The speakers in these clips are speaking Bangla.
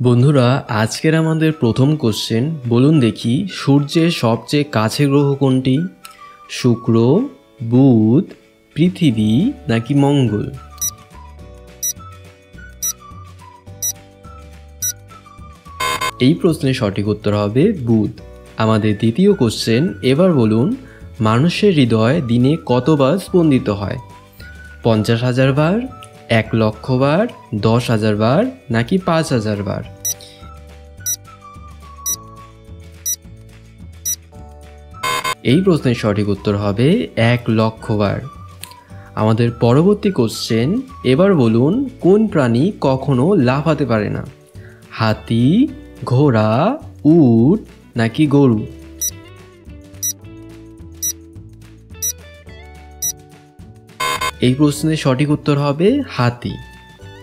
বন্ধুরা, আজকের আমাদের প্রথম কোশ্চেন। বলুন দেখি, সূর্যের সবচেয়ে কাছে গ্রহ কোনটি? শুক্র, বুধ, পৃথিবী নাকি মঙ্গল? এই প্রশ্নের সঠিক উত্তর হবে বুধ। আমাদের দ্বিতীয় কোশ্চেন। এবার বলুন, মানুষের হৃদয় দিনে কতবার স্পন্দিত হয়? 50,000 বার, 1,00,000 বার, 10,000 বার নাকি 5,000 বার? এই প্রশ্নের সঠিক উত্তর হবে 1,00,000 বার। আমাদের পরবর্তী কোশ্চেন। এবার বলুন, কোন প্রাণী কখনো লাফাতে পারে না? হাতি, ঘোড়া, উট নাকি গরু? এই প্রশ্নের সঠিক উত্তর হবে হাতি।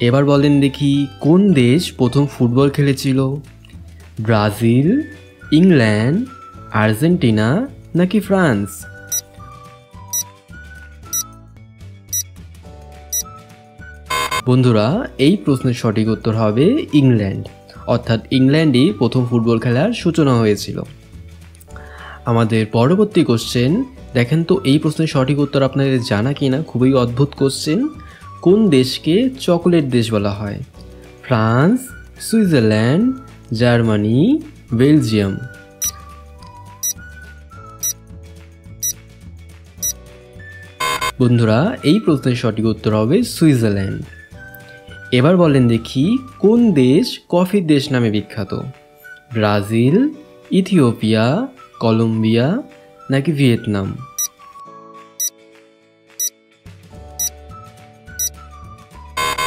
এবার বলেন দেখি, কোন দেশ প্রথম ফুটবল খেলেছিল? ব্রাজিল, ইংল্যান্ড, আর্জেন্টিনা নাকি ফ্রান্স? বন্ধুরা, এই প্রশ্নের সঠিক উত্তর হবে ইংল্যান্ড। অর্থাৎ ইংল্যান্ডই প্রথম ফুটবল খেলার সূচনা হয়েছিল। আমাদের পরবর্তী কোশ্চেন। দেখেন তো এই প্রশ্নের সঠিক উত্তর আপনাদের জানা কিনা। খুবই অদ্ভুত কোশ্চেন। কোন দেশকে চকোলেট দেশ বলা হয়? France, Switzerland, Germany, Belgium? বন্ধুরা, এই প্রশ্নের সঠিক উত্তর হবে সুইজারল্যান্ড। এবার বলেন দেখি, কোন দেশ কফির দেশ নামে বিখ্যাত? ব্রাজিল, ইথিওপিয়া, কলম্বিয়া নাকি ভিয়েতনাম?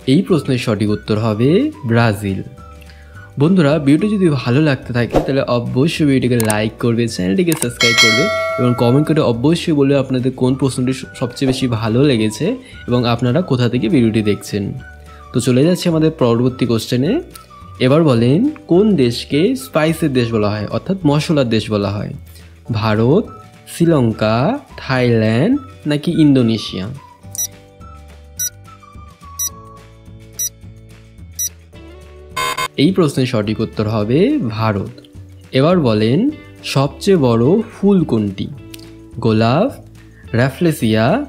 এই প্রশ্নের সঠিক উত্তর হবে ব্রাজিল। বন্ধুরা, ভিডিওটি যদি ভালো লাগতে থাকে তাহলে অবশ্যই ভিডিওটিকে লাইক করবে, চ্যানেলটিকে সাবস্ক্রাইব করবে এবং কমেন্ট করে অবশ্যই বলবে আপনাদের কোন প্রশ্নটি সবচেয়ে বেশি ভালো লেগেছে এবং আপনারা কোথা থেকে ভিডিওটি দেখছেন। তো চলে যাচ্ছে আমাদের পরবর্তী কোশ্চেনে। এবার বলেন, কোন দেশকে স্পাইসের দেশ বলা হয়, অর্থাৎ মশলার দেশ বলা হয়? ভারত, শ্রীলঙ্কা, থাইল্যান্ড নাকি ইন্দোনেশিয়া? এই প্রশ্নের সঠিক উত্তর হবে ভারত। এবার বলেন, সবচেয়ে বড় ফুল কোনটি? গোলাপ, র্যাফলেসিয়া,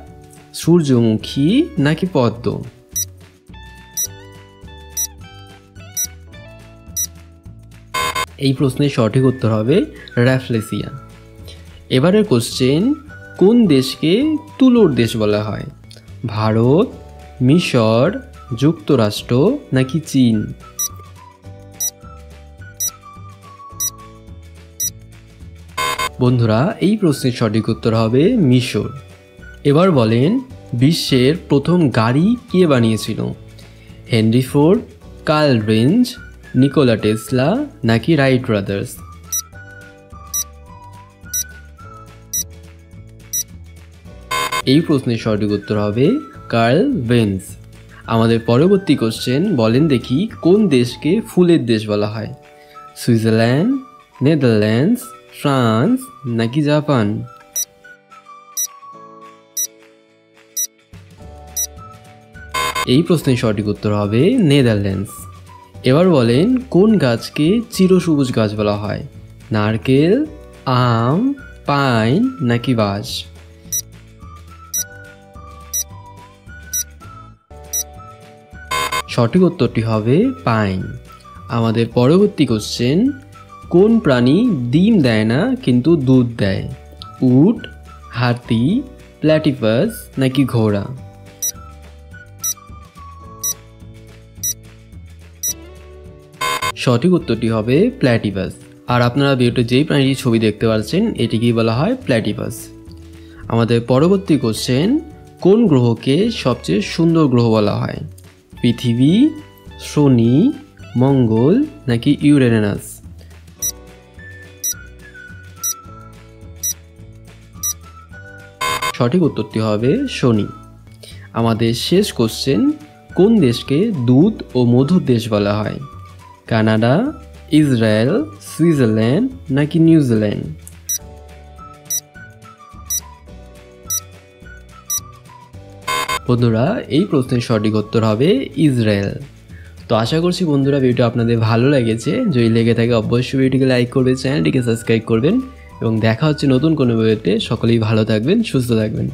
সূর্যমুখী নাকি পদ্ম? এই প্রশ্নের সঠিক উত্তর হবে র্যাফলেসিয়া। এবারের কোশ্চেন। কোন দেশকে তুলোর দেশ বলা হয়? ভারত, মিশর, যুক্তরাষ্ট্র নাকি চীন? বন্ধুরা, এই প্রশ্নের সঠিক উত্তর হবে মিশর। এবার বলেন, বিশ্বের প্রথম গাড়ি কে বানিয়েছিল? হেনরি ফোর্ড, কার্ল রেঞ্জ, নিকোলা টেসলা নাকি রাইট ব্রাদার্স? এই প্রশ্নের সঠিক উত্তর হবে কার্ল বেঞ্জ। আমাদের পরবর্তী কোশ্চেন। বলেন দেখি, কোন দেশকে ফুলের দেশ বলা হয়? সুইজারল্যান্ড, নেদারল্যান্ডস, ফ্রান্স নাকি জাপান? এই প্রশ্নের সঠিক উত্তর হবে নেদারল্যান্ডস। এবার বলেন, কোন গাছকে চিরসবুজ গাছ বলা হয়? নারকেল, আম, পাইন নাকি বাঁশ? সঠিক উত্তরটি হবে পাইন। আমাদের পরবর্তী কোশ্চেন। কোন প্রাণী ডিম দেয় না কিন্তু দুধ দেয়? উট, হাতি, প্ল্যাটিপাস নাকি ঘোড়া? সঠিক উত্তরটি হবে প্ল্যাটিপাস। আর আপনারা ভিডিওতে যেই প্রাণীর ছবি দেখতে পাচ্ছেন এটিকেই বলা হয় প্ল্যাটিপাস। আমাদের পরবর্তী কোশ্চেন। কোন গ্রহকে সবচেয়ে সুন্দর গ্রহ বলা হয়? পৃথিবী, শনি, মঙ্গল নাকি ইউরেনাস? সঠিক উত্তরটি হবে শনি। আমাদের শেষ কোশ্চেন। কোন দেশকে দুধ ও মধুর দেশ বলা হয়? কানাডা, ইসরায়েল, সুইজারল্যান্ড নাকি নিউজিল্যান্ড? বন্ধুরা, এই প্রশ্নের সঠিক উত্তর হবে ইসরায়েল। তো আশা করছি বন্ধুরা ভিডিওটা আপনাদের ভালো লেগেছে। যদি লেগে থাকে অবশ্যই ভিডিওটিকে লাইক করবেন, চ্যানেলটিকে সাবস্ক্রাইব করবেন এবং দেখা হচ্ছে নতুন কোনো ভিডিওতে। সকলেই ভালো থাকবেন, সুস্থ থাকবেন।